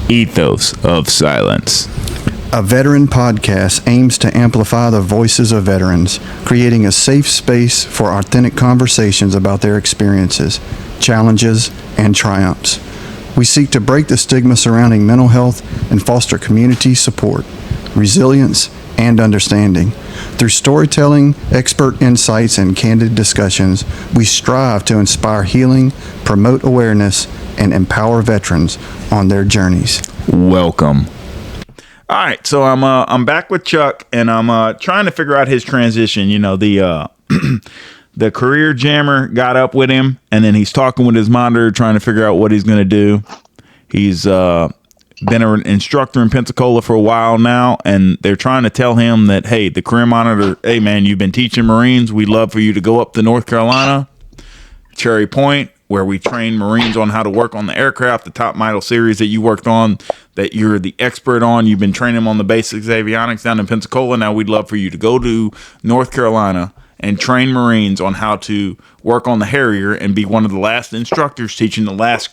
Ethos of Silence. A veteran podcast aims to amplify the voices of veterans, creating a safe space for authentic conversations about their experiences, challenges, and triumphs. We seek to break the stigma surrounding mental health and foster community support, resilience, and understanding. Through storytelling, expert insights, and candid discussions, we strive to inspire healing, promote awareness, and empower veterans on their journeys. Welcome. All right, so I'm back with Chuck, and I'm trying to figure out his transition. You know, the the career jammer got up with him, and then he's talking with his monitor, trying to figure out what he's going to do. He's been an instructor in Pensacola for a while now, and they're trying to tell him that, hey, the career monitor, hey, man, you've been teaching Marines. We'd love for you to go up to North Carolina, Cherry Point, where we train Marines on how to work on the aircraft, the top model series that you worked on, that you're the expert on. You've been training them on the basics avionics down in Pensacola. Now we'd love for you to go to North Carolina and train Marines on how to work on the Harrier and be one of the last instructors teaching the last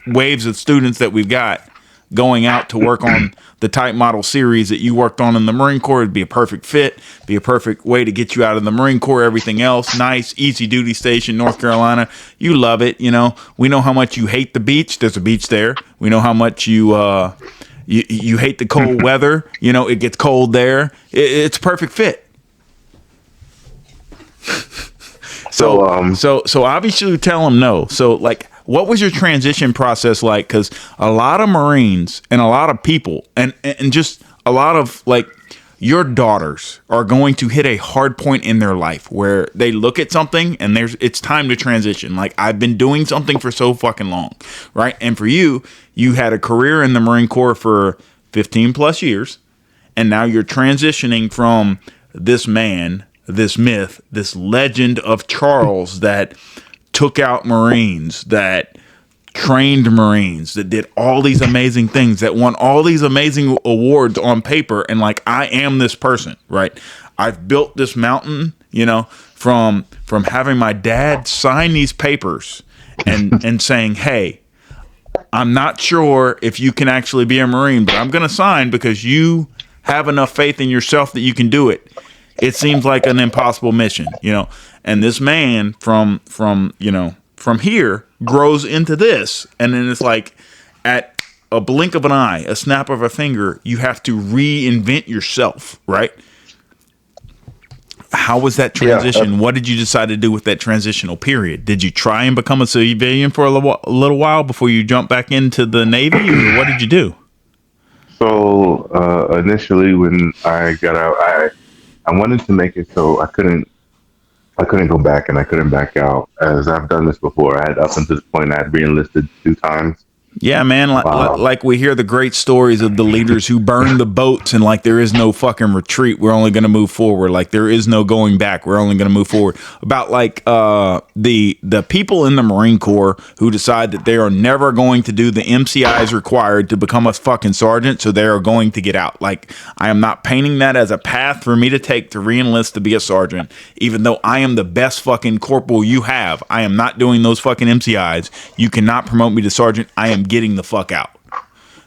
waves of students that we've got going out to work on the type model series that you worked on in the Marine Corps. It'd be a perfect fit, be a perfect way to get you out of the Marine Corps. Everything else, nice, easy duty station, North Carolina. You love it. You know, we know how much you hate the beach. There's a beach there. We know how much you hate the cold weather. You know, it gets cold there. It's a perfect fit. So obviously you tell them no. So like, what was your transition process like? Because a lot of Marines and a lot of people and just a lot of like your daughters are going to hit a hard point in their life where they look at something and it's time to transition. Like, I've been doing something for so fucking long, right? And for you had a career in the Marine Corps for 15 plus years, and now you're transitioning from this man, this myth, this legend of Charles that took out Marines, that trained Marines, that did all these amazing things, that won all these amazing awards on paper. And like, I am this person, right? I've built this mountain, you know, from having my dad sign these papers and saying, hey, I'm not sure if you can actually be a Marine, but I'm going to sign because you have enough faith in yourself that you can do it. It seems like an impossible mission, you know. And this man from here grows into this. And then it's like at a blink of an eye, a snap of a finger, you have to reinvent yourself, right? How was that transition? What did you decide to do with that transitional period? Did you try and become a civilian for a little while before you jumped back into the Navy, or what did you do? So initially when I got out, I wanted to make it so I couldn't go back and I couldn't back out, as I've done this before. I had up until this point, I had re-enlisted 2 times. Yeah, man. Like we hear the great stories of the leaders who burn the boats and like there is no fucking retreat. We're only going to move forward. Like there is no going back. We're only going to move forward. About like the people in the Marine Corps who decide that they are never going to do the MCIs required to become a fucking sergeant, so they are going to get out. Like, I am not painting that as a path for me to take to re-enlist to be a sergeant, even though I am the best fucking corporal you have. I am not doing those fucking MCIs. You cannot promote me to sergeant. I am getting the fuck out.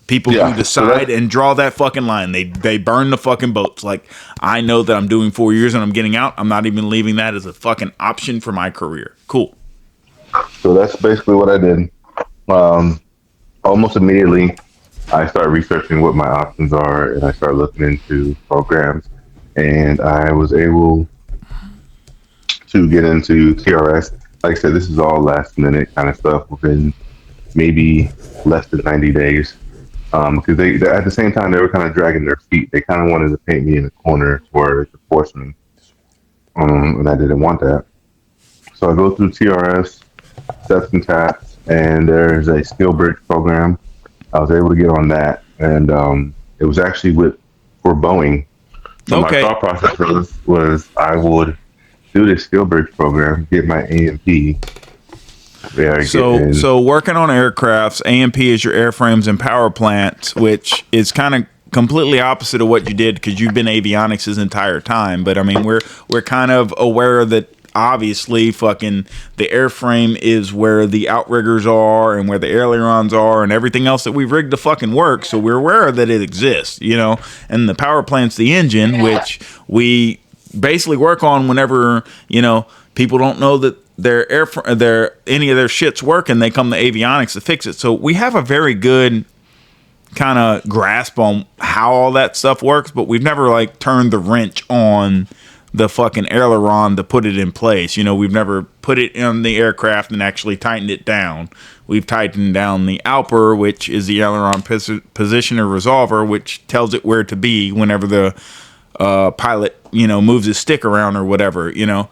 People who decide and draw that fucking line, they burn the fucking boats. Like, I know that I'm doing 4 years and I'm getting out. I'm not even leaving that as a fucking option for my career. Cool. So that's basically what I did. Almost immediately, I started researching what my options are, and I started looking into programs, and I was able to get into TRS. Like I said, this is all last minute kind of stuff within maybe less than 90 days. Because they at the same time, they were kind of dragging their feet. They kind of wanted to paint me in a corner where to force me. And I didn't want that. So I go through TRS, steps and taps, and there's a skill bridge program. I was able to get on that, and it was actually for Boeing. So my thought process was I would do this skill bridge program, get my A&P. So working on aircrafts, A&P is your airframes and power plants, which is kind of completely opposite of what you did because you've been avionics his entire time. But I mean, we're kind of aware that obviously fucking the airframe is where the outriggers are and where the ailerons are and everything else that we've rigged to fucking work. So we're aware that it exists, you know, and the power plant's the engine, which we basically work on whenever, you know, people don't know that any of their shit's working. They come to avionics to fix it. So we have a very good kind of grasp on how all that stuff works, but we've never like turned the wrench on the fucking aileron to put it in place. You know, we've never put it in the aircraft and actually tightened it down. We've tightened down the ALPR, which is the aileron positioner resolver, which tells it where to be whenever the pilot, you know, moves his stick around or whatever, you know.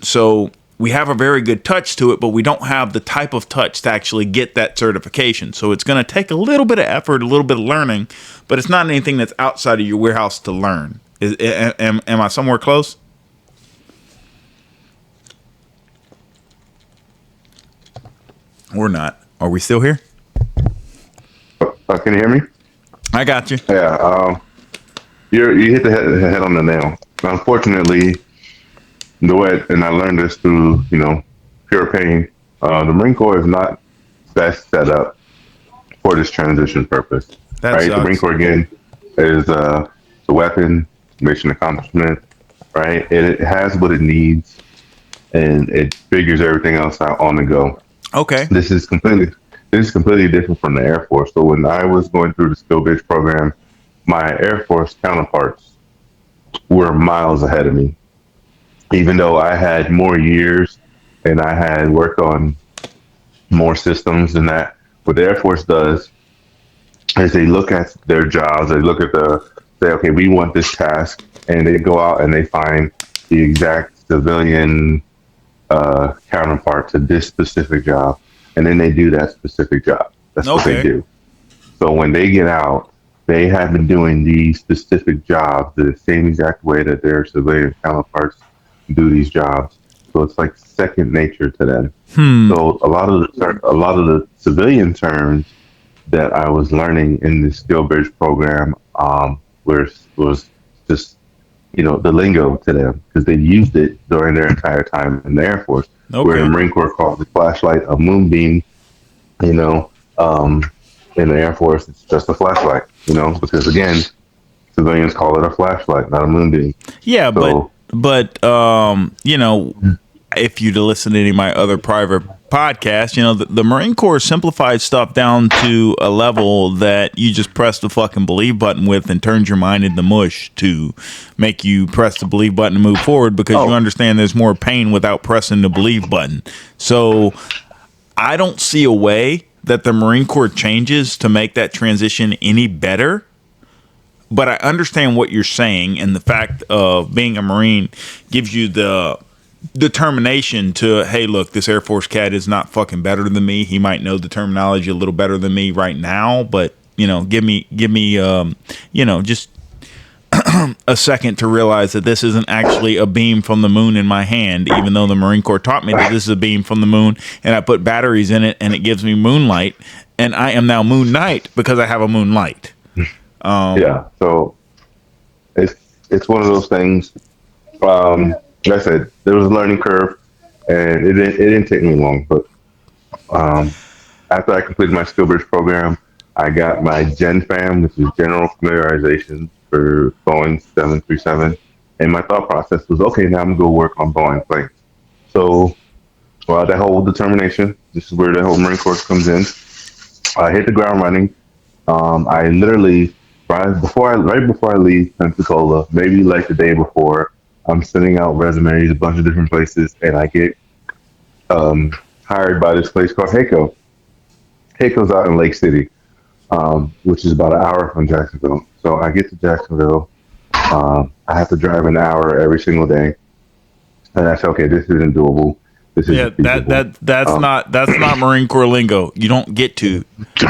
So we have a very good touch to it, but we don't have the type of touch to actually get that certification. So it's going to take a little bit of effort, a little bit of learning, but it's not anything that's outside of your warehouse to learn. Am I somewhere close? Or not? Are we still here? Can you hear me? I got you. Yeah. You hit the head on the nail. Unfortunately, the way, and I learned this through, you know, pure pain. The Marine Corps is not best set up for this transition purpose. Right? The Marine Corps again is the weapon, mission accomplishment. Right? It has what it needs, and it figures everything else out on the go. Okay. This is completely different from the Air Force. So when I was going through the skill bridge program, my Air Force counterparts were miles ahead of me. Even though I had more years and I had worked on more systems than that, what the Air Force does is they look at their jobs, they look at say, okay, we want this task, and they go out and they find the exact civilian counterpart to this specific job, and then they do that specific job. That's what they do. So when they get out, they have been doing these specific jobs the same exact way that their civilian counterparts do these jobs. So it's like second nature to them. So a lot of the civilian terms that I was learning in the skill bridge program was just, you know, the lingo to them, because they used it during their entire time in the Air Force. Where the Marine Corps calls the flashlight a moonbeam, you know, in the Air Force it's just a flashlight, you know, because again, civilians call it a flashlight, not a moonbeam. Yeah, so, but you know, if you'd listen to any of my other private podcasts, you know, the Marine Corps simplified stuff down to a level that you just press the fucking believe button with and turns your mind into mush to make you press the believe button and move forward, because you understand there's more pain without pressing the believe button. So I don't see a way that the Marine Corps changes to make that transition any better. But I understand what you're saying, and the fact of being a Marine gives you the determination to, hey, look, this Air Force cat is not fucking better than me. He might know the terminology a little better than me right now, but, you know, give me, you know, just a second to realize that this isn't actually a beam from the moon in my hand, even though the Marine Corps taught me that this is a beam from the moon, and I put batteries in it, and it gives me moonlight, and I am now Moon Knight because I have a moonlight. Yeah, so it's one of those things. Like I said, there was a learning curve, and it didn't take me long. But after I completed my skill bridge program, I got my GenFam, which is General Familiarization for Boeing 737, and my thought process was, okay, now I'm gonna go work on Boeing planes. So, that whole determination, this is where the whole Marine Corps comes in. I hit the ground running. I literally right before I leave Pensacola, maybe like the day before, I'm sending out resumes a bunch of different places, and I get hired by this place called HACO. HACO's out in Lake City, which is about an hour from Jacksonville. So I get to Jacksonville. I have to drive an hour every single day, and I say, okay, this isn't doable. That's not Marine Corps lingo. You don't get to.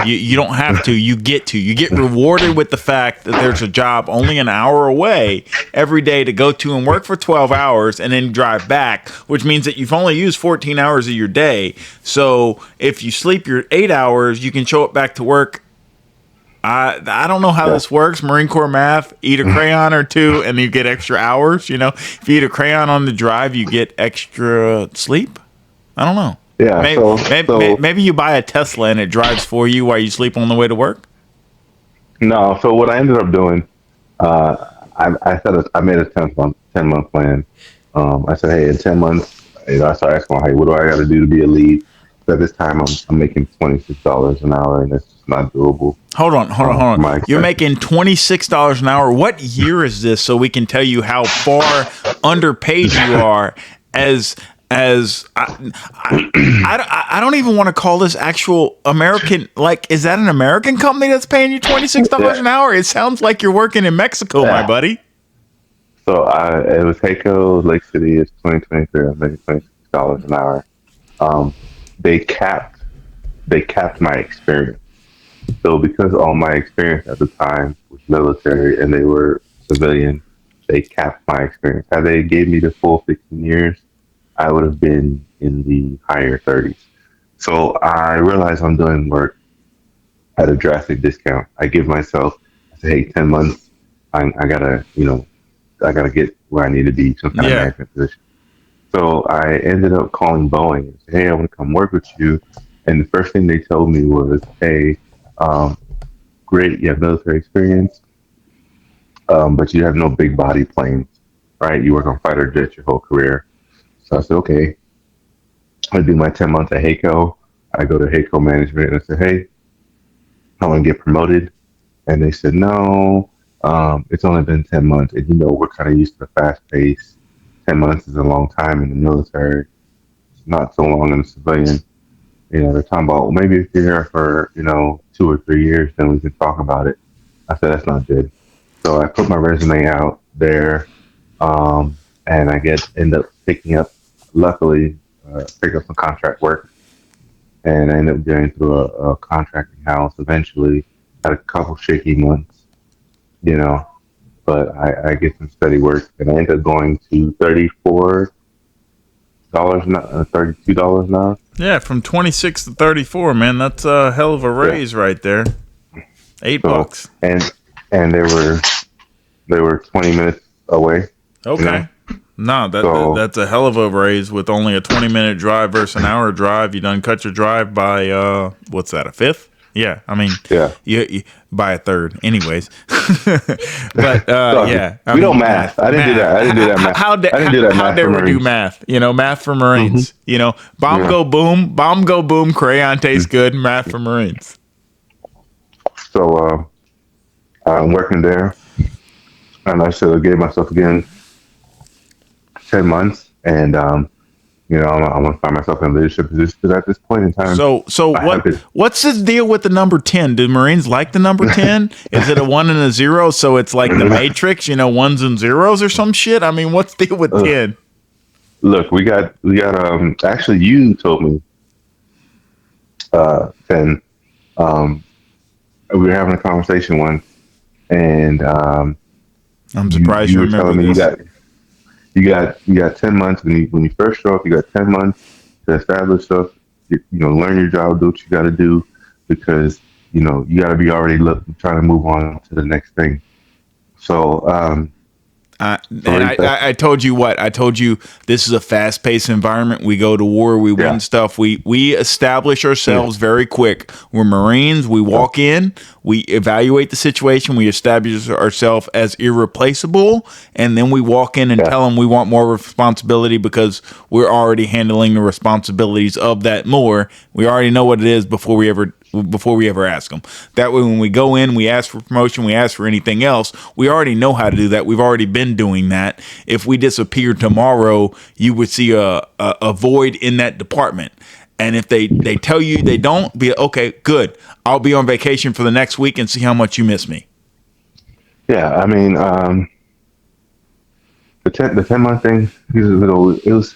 You don't have to. You get to. You get rewarded with the fact that there's a job only an hour away every day to go to and work for 12 hours and then drive back, which means that you've only used 14 hours of your day. So if you sleep your 8 hours, you can show up back to work I don't know how this works. Marine Corps math: eat a crayon or two, and you get extra hours. You know, if you eat a crayon on the drive, you get extra sleep. I don't know. Yeah. Maybe you buy a Tesla and it drives for you while you sleep on the way to work. No. So what I ended up doing, I made a 10-month plan. I said, hey, in 10 months, I started asking, hey, what do I got to do to be a lead? So at this time, I'm making $26 an hour, and it's just not doable. Hold on. You're making $26 an hour. What year is this? So we can tell you how far underpaid you are. As I don't even want to call this actual American. Like, is that an American company that's paying you $26 an hour? It sounds like you're working in Mexico, my buddy. So it was Hayco, Lake City. It's 2023. I'm making $26 an hour. They capped my experience. So because all my experience at the time was military and they were civilian, they capped my experience. Had they gave me the full 15 years, I would have been in the higher 30s. So I realized I'm doing work at a drastic discount. I give myself, I say, hey, 10 months, I gotta get where I need to be, some kind of management position. So I ended up calling Boeing and said, hey, I want to come work with you. And the first thing they told me was, hey, great, you have military experience, but you have no big body planes, right? You work on fighter jets your whole career. So I said, okay, I do my 10 months at Hayco. I go to Hayco management and I said, hey, I want to get promoted. And they said, no, it's only been 10 months. And we're kind of used to the fast pace. 10 months is a long time in the military. It's not so long in the civilian. They're talking about, well, maybe if you're here for, 2 or 3 years, then we can talk about it. I said, that's not good. So I put my resume out there, and I end up picking up, luckily, pick up some contract work. And I ended up getting through a contracting house eventually. Had a couple shaky months, but I get some steady work. And I ended up going to $34 $32 an hour. Yeah, from 26 to 34, man. That's a hell of a raise right there. $8. And they were 20 minutes away. Okay. No, that's a hell of a raise with only a 20-minute drive versus an hour drive. You done cut your drive by what's that, a fifth? Yeah, I mean, you by a third, anyways. But we don't math. I didn't do that math. How dare we do math? Math for Marines. Mm-hmm. Bomb go boom. Crayon tastes good. Math for Marines. So I'm working there, and I should have gave myself again 10 months, and I want to find myself in a leadership position because at this point in time. So what's the deal with the number 10? Do Marines like the number 10? Is it a 1 and a 0? So it's like the Matrix, ones and zeros or some shit? I mean, what's the deal with 10? Look, we got. Actually, you told me 10. We were having a conversation once, and I'm surprised you remember telling this. Me you got 10 months when you first show up. You got 10 months to establish stuff. Learn your job, do what you got to do, because you got to be already trying to move on to the next thing. So, I told you what? I told you this is a fast-paced environment. We go to war, we win stuff. We establish ourselves very quick. We're Marines. We walk in, we evaluate the situation, we establish ourselves as irreplaceable, and then we walk in and tell them we want more responsibility because we're already handling the responsibilities of that more. We already know what it is before we ever ask them. That way, when we go in, we ask for promotion, we ask for anything else, we already know how to do that. We've already been doing that. If we disappear tomorrow, you would see a void in that department. And if they tell you they don't, be okay, good. I'll be on vacation for the next week and see how much you miss me. Yeah, I mean, the 10-month thing, it was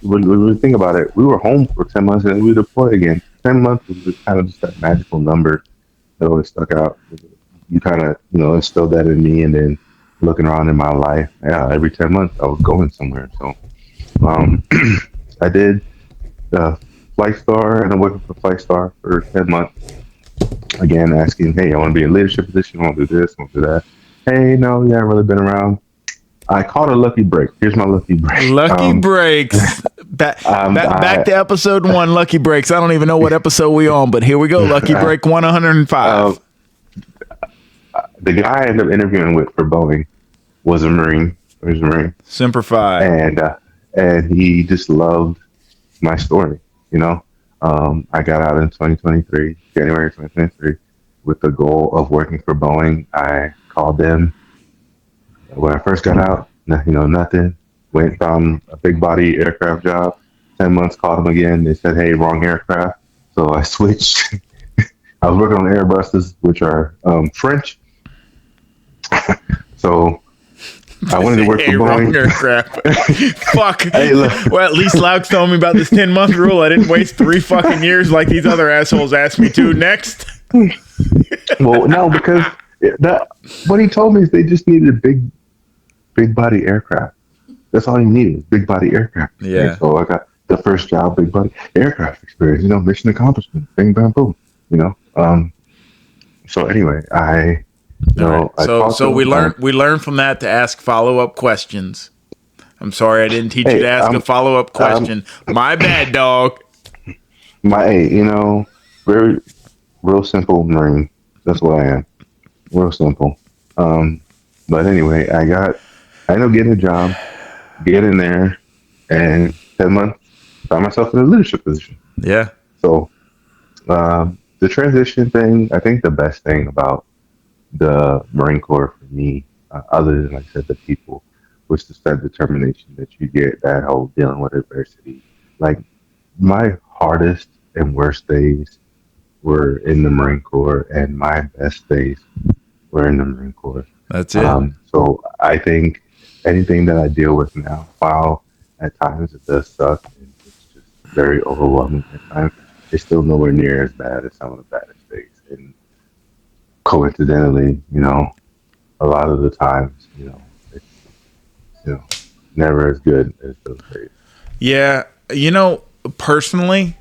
when we think about it, we were home for 10 months and we deployed again. 10 months was kind of just that magical number that always stuck out. You kind of, instilled that in me, and then looking around in my life, every 10 months I was going somewhere. So I did Flight Star, and I'm working for Flight Star for 10 months. again, asking, hey, I want to be in a leadership position. I want to do this, I want to do that. Hey, no, yeah, I've really been around. I called a lucky break. Here's my lucky break. Lucky breaks. Back to episode 1, Lucky Breaks. I don't even know what episode we on, but here we go. Lucky break 105. The guy I ended up interviewing with for Boeing was a Marine. He was a Marine. Semper Fi. And he just loved my story. You know, I got out in January 2023, with the goal of working for Boeing. I called them when I first got out. Nothing. Went found a big body aircraft job. 10 months, called them again. They said, hey, wrong aircraft. So I switched. I was working on Airbuses, which are French. So I wanted to work for Boeing. Fuck. Hey, well, at least Loucks told me about this 10-month rule. I didn't waste 3 fucking years like these other assholes asked me to. Next. Well, no, because what he told me is they just needed a big body aircraft. That's all you needed, big body aircraft. Yeah. And so I got the first job, big body aircraft experience. Mission accomplishment. Bing, bang, boom. So anyway, So we learned from that to ask follow-up questions. I'm sorry I didn't teach you to ask a follow-up question. My bad, dog. Very real simple Marine. That's what I am. Real simple. But anyway, I ended up getting a job, get in there, and 10 months, found myself in a leadership position. Yeah. So the transition thing, I think the best thing about the Marine Corps for me, other than, like I said, the people, was the set determination that you get, that whole dealing with adversity. Like, my hardest and worst days were in the Marine Corps, and my best days were in the Marine Corps. That's it. So I think anything that I deal with now, while at times it does suck and it's just very overwhelming at times, it's still nowhere near as bad as some of the baddest days. And coincidentally, a lot of the times, it's never as good as those days. Yeah, personally,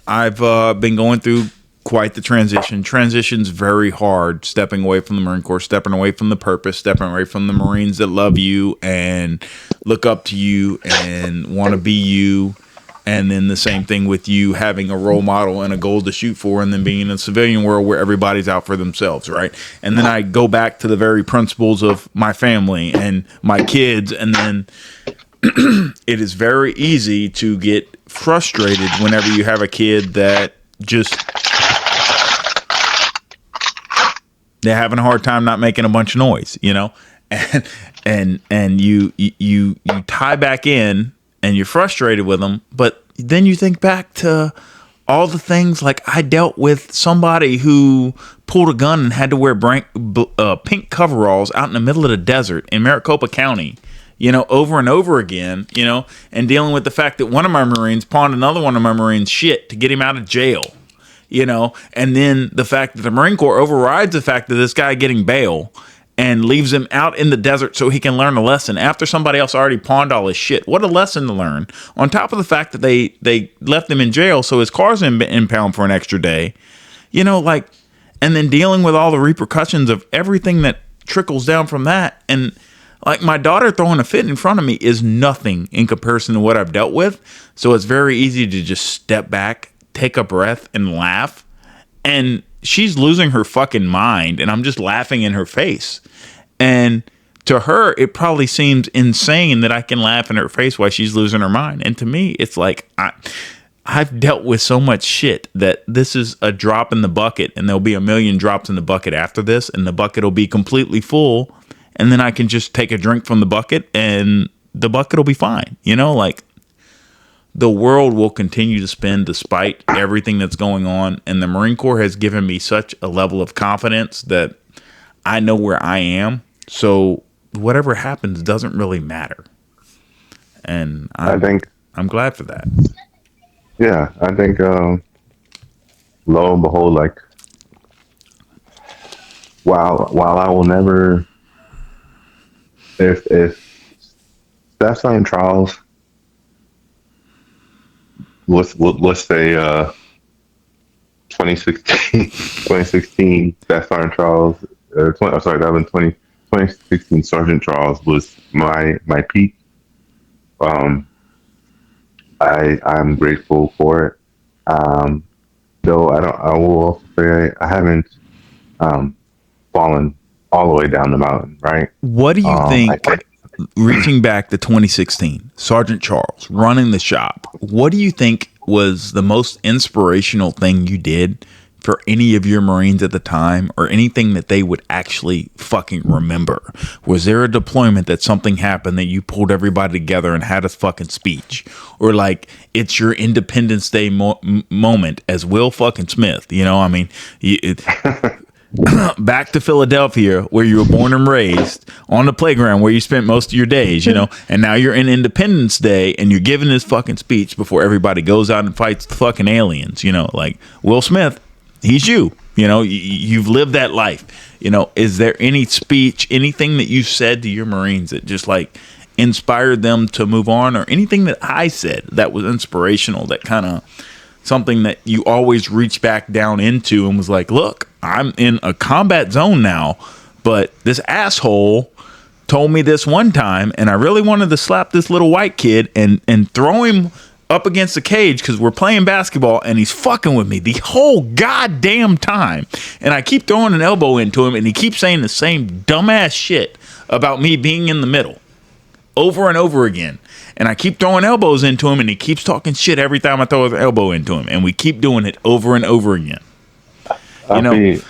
I've been going through quite the transition. Transition's very hard, stepping away from the Marine Corps, stepping away from the purpose, stepping away from the Marines that love you and look up to you and want to be you. And then the same thing with you having a role model and a goal to shoot for, and then being in a civilian world where everybody's out for themselves, right? And then I go back to the very principles of my family and my kids, and then it is very easy to get frustrated whenever you have a kid that just they're having a hard time not making a bunch of noise, and you tie back in and you're frustrated with them, but then you think back to all the things, like I dealt with somebody who pulled a gun and had to wear pink coveralls out in the middle of the desert in Maricopa County, over and over again, and dealing with the fact that one of my Marines pawned another one of my Marines shit to get him out of jail, and then the fact that the Marine Corps overrides the fact that this guy getting bail and leaves him out in the desert so he can learn a lesson after somebody else already pawned all his shit. What a lesson to learn. On top of the fact that they left him in jail so his car's impound for an extra day. And then dealing with all the repercussions of everything that trickles down from that. And like my daughter throwing a fit in front of me is nothing in comparison to what I've dealt with. So it's very easy to just step back, take a breath, and laugh. And she's losing her fucking mind, and I'm just laughing in her face. And to her, it probably seems insane that I can laugh in her face while she's losing her mind. And to me, it's like I've dealt with so much shit that this is a drop in the bucket, and there'll be a million drops in the bucket after this, and the bucket will be completely full, and then I can just take a drink from the bucket, and the bucket will be fine. The world will continue to spin despite everything that's going on. And the Marine Corps has given me such a level of confidence that I know where I am. So whatever happens doesn't really matter. And I'm glad for that. Yeah, I think lo and behold, like while I will never, if staff sergeant trials, let's say 2016, that Sergeant Charles, that was 2016 Sergeant Charles was my peak. I'm grateful for it. Though I will also say I haven't fallen all the way down the mountain, right? What do you think, reaching back to 2016, Sergeant Charles running the shop, what do you think was the most inspirational thing you did for any of your Marines at the time, or anything that they would actually fucking remember? Was there a deployment that something happened that you pulled everybody together and had a fucking speech? Or like, it's your Independence Day moment as Will fucking Smith, you know? I mean, back to Philadelphia, where you were born and raised, on the playground where you spent most of your days, you know, and now you're in Independence Day and you're giving this fucking speech before everybody goes out and fights the fucking aliens, you know, like Will Smith, he's you know, you've lived that life, you know. Is there any speech, anything that you said to your Marines that just like inspired them to move on, or anything that I said that was inspirational, that kind of something that you always reach back down into and was like, look, I'm in a combat zone now, but this asshole told me this one time and I really wanted to slap this little white kid and throw him up against the cage because we're playing basketball and he's fucking with me the whole goddamn time. And I keep throwing an elbow into him and he keeps saying the same dumbass shit about me being in the middle over and over again. And I keep throwing elbows into him and he keeps talking shit every time I throw an elbow into him. And we keep doing it over and over again. You know,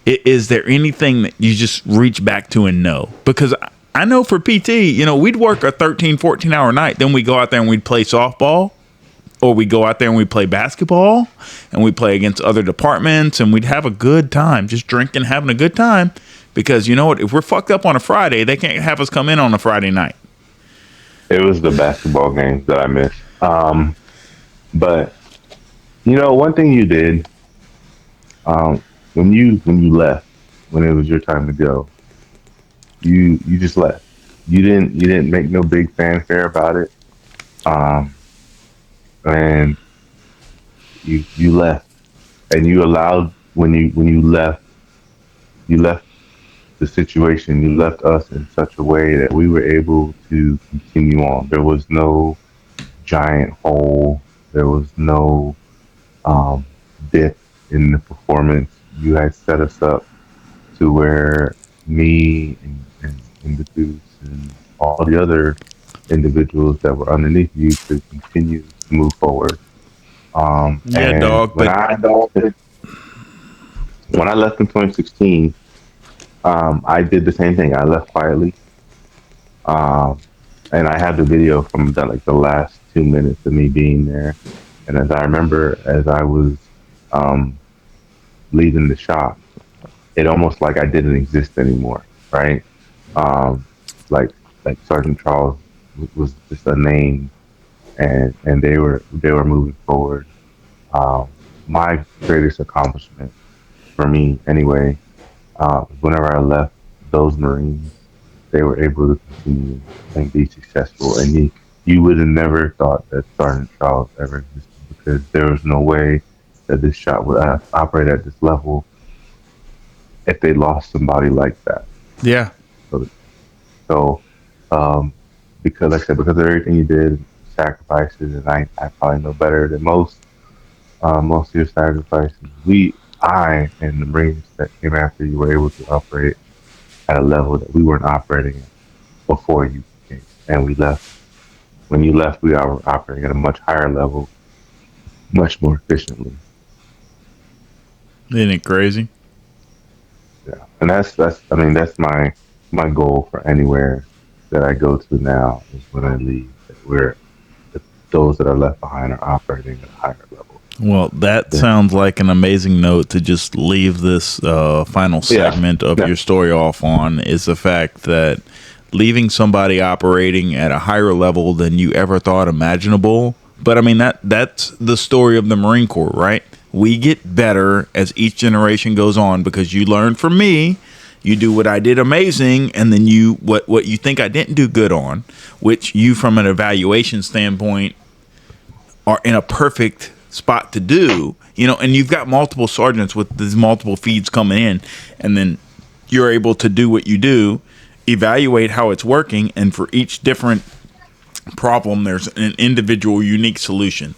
is there anything that you just reach back to and know? Because I know for PT, you know, we'd work a 13, 14-hour night. Then we go out there and we'd play softball, or we go out there and we play basketball, and we play against other departments, and we'd have a good time, just drinking, having a good time. Because you know what? If we're fucked up on a Friday, they can't have us come in on a Friday night. It was the basketball games that I missed. But you know, one thing you did, when you left, when it was your time to go, you just left. You didn't make no big fanfare about it. And you left, and you allowed, when you left the situation, you left us in such a way that we were able to continue on. There was no giant hole. There was no dip in the performance. You had set us up to where me and the Deuce and all the other individuals that were underneath you could continue to move forward. Yeah, dog. When I left in 2016, I did the same thing. I left quietly, and I have the video from the last 2 minutes of me being there. And as I remember, as I was leaving the shop, it almost like I didn't exist anymore, right? Like Sergeant Charles was just a name, and they were moving forward. My greatest accomplishment, for me anyway, whenever I left those Marines, they were able to continue and be successful. And you would have never thought that Sergeant Charles ever existed, because there was no way that this shop would operate at this level if they lost somebody like that. Yeah. So because, like I said, because of everything you did, sacrifices, and I probably know better than most of your sacrifices, I and the Marines that came after you were able to operate at a level that we weren't operating at before you came. And we left. When you left, we were operating at a much higher level, much more efficiently. Isn't it crazy? Yeah, and that's my goal for anywhere that I go to now, is when I leave, that those that are left behind are operating at a higher level. Well, that sounds like an amazing note to just leave this final segment of your story off on, is the fact that leaving somebody operating at a higher level than you ever thought imaginable. But I mean, that's the story of the Marine Corps, right? We get better as each generation goes on, because you learn from me, you do what I did amazing, and then you what you think I didn't do good on, which you from an evaluation standpoint are in a perfect spot to do, and you've got multiple sergeants with these multiple feeds coming in, and then you're able to do what you do, evaluate how it's working, and for each different problem, there's an individual, unique solution.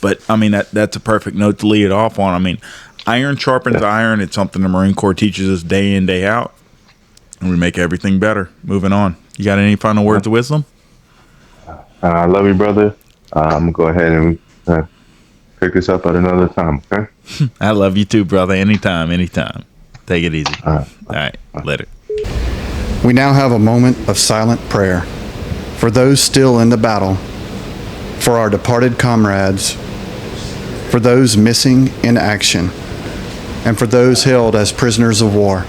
But I mean, that's a perfect note to lead it off on. I mean, iron sharpens iron. It's something the Marine Corps teaches us day in, day out, and we make everything better. Moving on. You got any final words of wisdom? I love you, brother. I'm going to go ahead and pick this up at another time, okay? I love you too, brother. Anytime. Take it easy. All right. Later. We now have a moment of silent prayer for those still in the battle, for our departed comrades, for those missing in action, and for those held as prisoners of war.